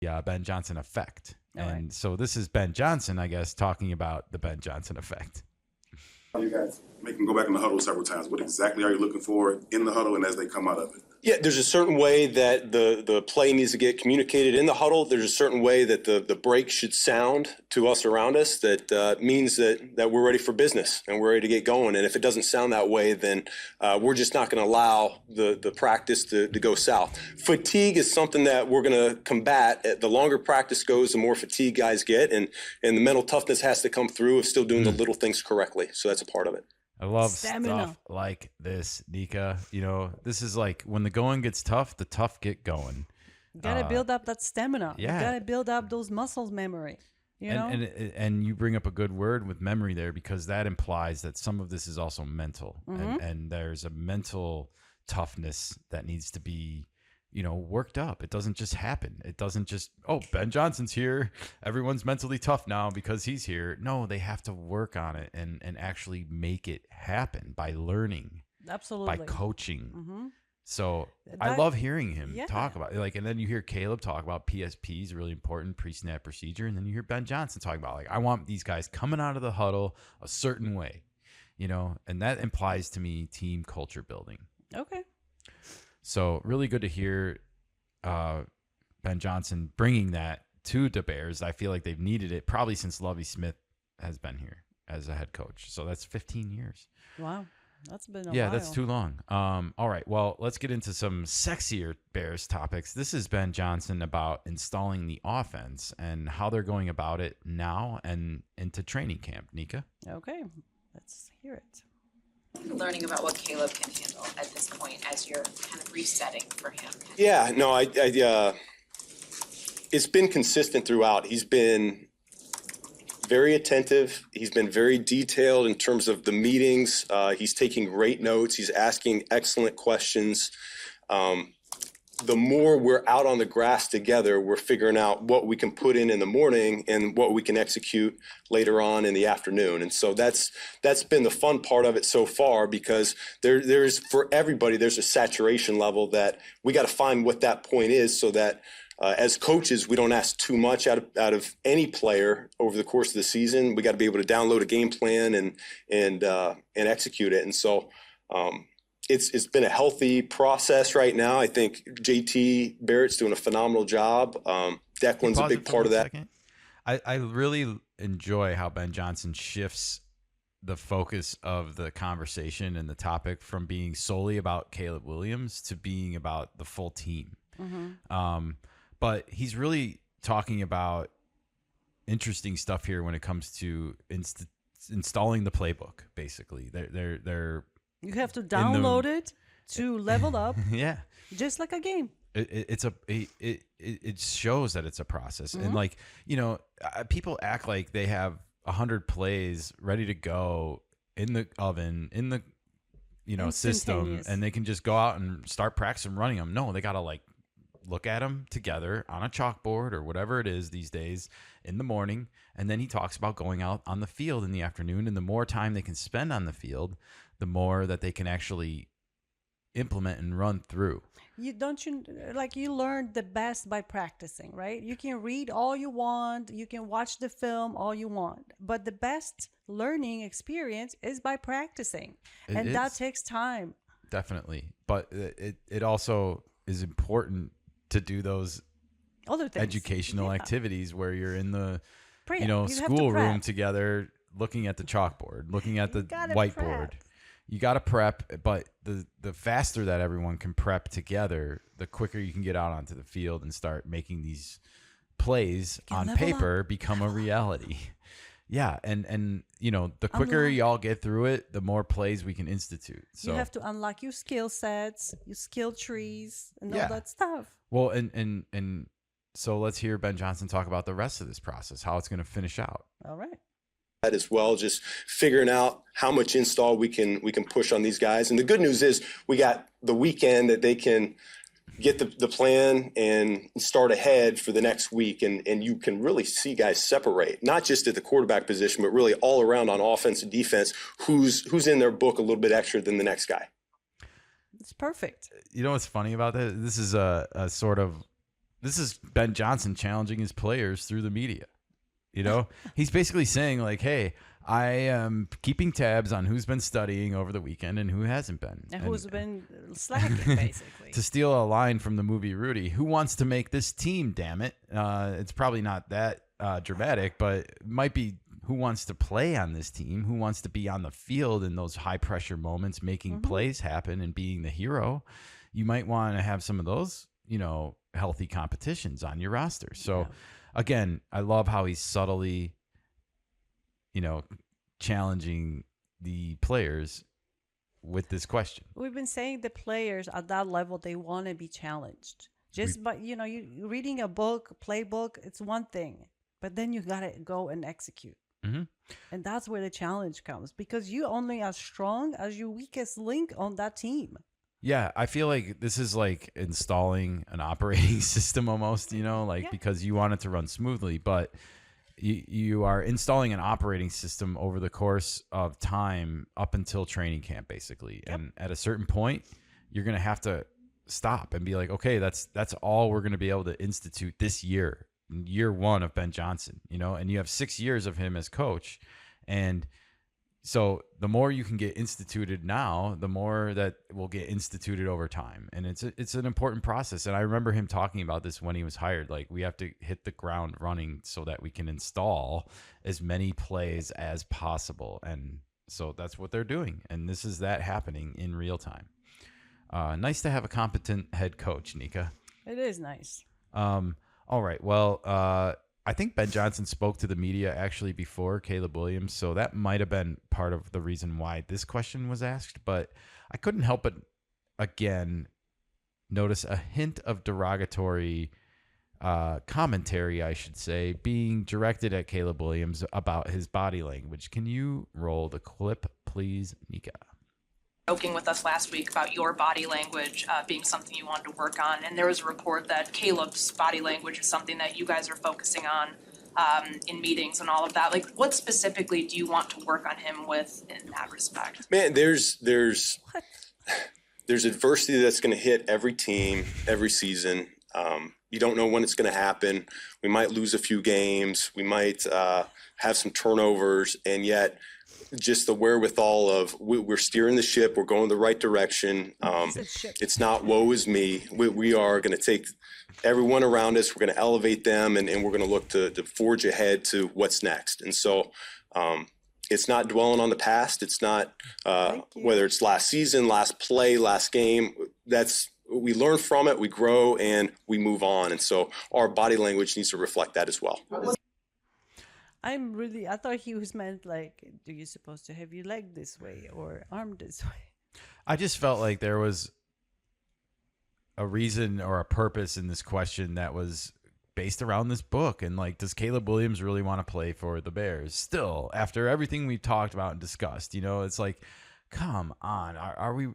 Ben Johnson effect. All And right. so this is Ben Johnson, I guess, talking about the Ben Johnson effect. You guys make them go back in the huddle several times. What exactly are you looking for in the huddle and as they come out of it? Yeah, there's a certain way that the play needs to get communicated in the huddle. There's a certain way that the break should sound to us around us that means that we're ready for business and we're ready to get going. And if it doesn't sound that way, then we're just not going to allow the practice to go south. Fatigue is something that we're going to combat. The longer practice goes, the more fatigue guys get, and the mental toughness has to come through of still doing the little things correctly. So that's a part of it. I love Stamina. stuff like this, Nika. You know, this is like when the going gets tough, the tough get going. You gotta build up that stamina. yeah. You gotta build up those muscles memory. You know? And you bring up a good word with memory there, because that implies that some of this is also mental, and there's a mental toughness that needs to be, you know, worked up. It doesn't just happen. It doesn't just, oh, Ben Johnson's here, everyone's mentally tough now because he's here. No, they have to work on it and actually make it happen by learning, Absolutely. by coaching. Mm-hmm. So I That- love hearing him yeah. talk about it. Like, and then you hear Caleb talk about PSPs, really important, pre-snap procedure. And then you hear Ben Johnson talking about, like, I want these guys coming out of the huddle a certain way, you know, and that implies to me team culture building. Okay. So really good to hear Ben Johnson bringing that to the Bears. I feel like they've needed it probably since Lovie Smith has been here as a head coach. So that's 15 years. Wow. That's been a Yeah, while. that's too long. All right. Well, let's get into some sexier Bears topics. This is Ben Johnson about installing the offense and how they're going about it now and into training camp. Nika? Okay. Let's hear it. Learning about what Caleb can handle at this point as you're kind of resetting for him. Yeah, no, it's been consistent throughout. He's been very attentive. He's been very detailed in terms of the meetings. He's taking great notes. He's asking excellent questions. The more we're out on the grass together, we're figuring out what we can put in the morning and what we can execute later on in the afternoon. And so that's been the fun part of it so far, because there's for everybody, there's a saturation level that we got to find what that point is, so that as coaches, we don't ask too much out of any player over the course of the season. We got to be able to download a game plan and execute it. And so it's been a healthy process right now. I think JT Barrett's doing a phenomenal job. Declan's a big part of that. I really enjoy how Ben Johnson shifts the focus of the conversation and the topic from being solely about Caleb Williams to being about the full team. Mm-hmm. But he's really talking about interesting stuff here when it comes to installing the playbook. Basically, they're You have to download it to level up, yeah. just like a game. It shows that it's a process, and like, you know, people act like they have 100 plays ready to go in the oven in the, you know, system, Instantaneous. and they can just go out and start practicing running them. No, they gotta like look at them together on a chalkboard or whatever it is these days in the morning, and then he talks about going out on the field in the afternoon, and the more time they can spend on the field, the more that they can actually implement and run through. You learn the best by practicing, right? You can read all you want, you can watch the film all you want, but the best learning experience is by practicing, and that takes time. Definitely, but it also is important to do those Other things, educational activities where you're in the Prep. you know, You have to schoolroom prep. together, looking at the chalkboard, looking at the gotta whiteboard. prep. You got to prep, but the faster that everyone can prep together, the quicker you can get out onto the field and start making these plays on level paper become a reality. Yeah, and you know, the quicker Unlock. y'all get through it, the more plays we can institute. So You have to unlock your skill sets, your skill trees, and Yeah. all that stuff. well, and so let's hear Ben Johnson talk about the rest of this process, how it's going to finish out. All right. That as well, just figuring out how much install we can push on these guys. And the good news is we got the weekend that they can get the plan and start ahead for the next week. And you can really see guys separate, not just at the quarterback position, but really all around on offense and defense, who's in their book a little bit extra than the next guy. It's perfect. You know what's funny about that? This is a sort of this is Ben Johnson challenging his players through the media. You know, he's basically saying like, hey, I am keeping tabs on who's been studying over the weekend and who hasn't been. And who's been slacking, basically. To steal a line from the movie Rudy, who wants to make this team, damn it? It's probably not that dramatic, but it might be who wants to play on this team, who wants to be on the field in those high-pressure moments, making plays happen and being the hero. You might want to have some of those, you know, healthy competitions on your roster. So, again, I love how he's subtly, you know, challenging the players with this question. We've been saying the players at that level, they want to be challenged. Just by, you know, you reading a book, playbook, it's one thing, but then you got to go and execute. And that's where the challenge comes, because you only as strong as your weakest link on that team. Yeah, I feel like this is like installing an operating system almost, you know, like because you want it to run smoothly, but you are installing an operating system over the course of time up until training camp, basically. And at a certain point, you're going to have to stop and be like, okay, that's all we're going to be able to institute this year one of Ben Johnson, you know, and you have 6 years of him as coach. And so the more you can get instituted now, the more that will get instituted over time. And it's an important process. And I remember him talking about this when he was hired. Like, we have to hit the ground running so that we can install as many plays as possible. And so that's what they're doing. And this is that happening in real time. Nice to have a competent head coach, Nika. It is nice. All right. Well, I think Ben Johnson spoke to the media actually before Caleb Williams, so that might have been part of the reason why this question was asked. But I couldn't help but, again, notice a hint of derogatory commentary, I should say, being directed at Caleb Williams about his body language. Can you roll the clip, please, Nika? Joking with us last week about your body language being something you wanted to work on, and there was a report that Caleb's body language is something that you guys are focusing on in meetings and all of that. Like, what specifically do you want to work on him with in that respect? Man, there's adversity that's going to hit every team every season. You don't know when it's going to happen. We might lose a few games. We might have some turnovers, and yet just the wherewithal of we're steering the ship, we're going the right direction. It's not woe is me. We are going to take everyone around us, we're going to elevate them, and we're going to look to forge ahead to what's next. And so it's not dwelling on the past. It's not whether it's last season, last play, last game. We learn from it, we grow, and we move on. And so our body language needs to reflect that as well. I thought he was meant like, do you supposed to have your leg this way or arm this way? I just felt like there was a reason or a purpose in this question that was based around this book. And like, does Caleb Williams really want to play for the Bears still after everything we've talked about and discussed? You know, it's like, come on,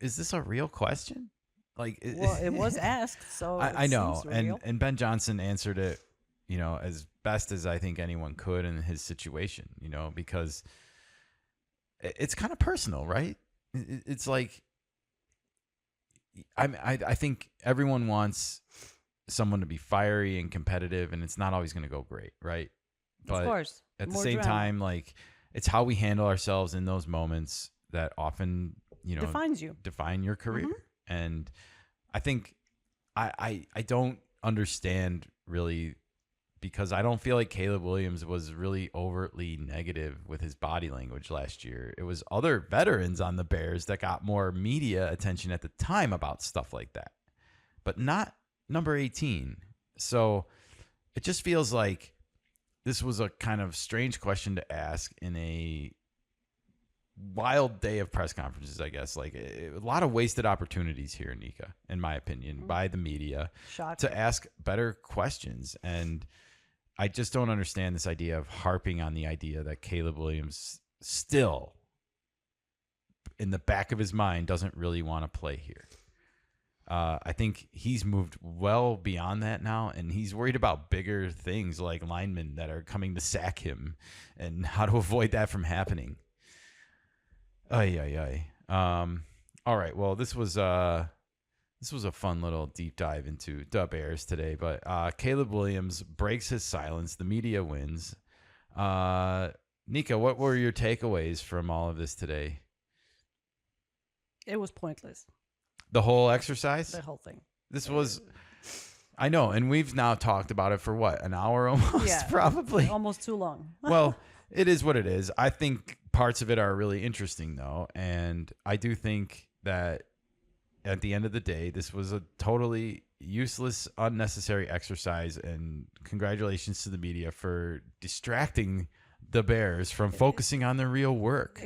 is this a real question? Like, well, it was asked, so I know. And Ben Johnson answered it, you know, as best as I think anyone could in his situation, you know, because it's kind of personal, right? It's like, I think everyone wants someone to be fiery and competitive, and it's not always going to go great, right? But of course, at the same time, like, it's how we handle ourselves in those moments that often, you know, define your career. Mm-hmm. And I think I don't understand really, because I don't feel like Caleb Williams was really overtly negative with his body language last year. It was other veterans on the Bears that got more media attention at the time about stuff like that, but not number 18. So it just feels like this was a kind of strange question to ask in a wild day of press conferences, I guess. Like, a lot of wasted opportunities here, Nika, in my opinion, by the media to ask better questions. And I just don't understand this idea of harping on the idea that Caleb Williams still, in the back of his mind, doesn't really want to play here. I think he's moved well beyond that now, and he's worried about bigger things like linemen that are coming to sack him and how to avoid that from happening. All right. Well, this was This was a fun little deep dive into the Bears today, but Caleb Williams breaks his silence. The media wins. Nika, what were your takeaways from all of this today? It was pointless, The whole exercise? the whole thing. This was, I know, and we've now talked about it for what, an hour almost, Yeah. probably? Almost too long. Well, it is what it is. I think parts of it are really interesting, though, and I do think that at the end of the day, this was a totally useless, unnecessary exercise, and congratulations to the media for distracting the Bears from focusing on their real work.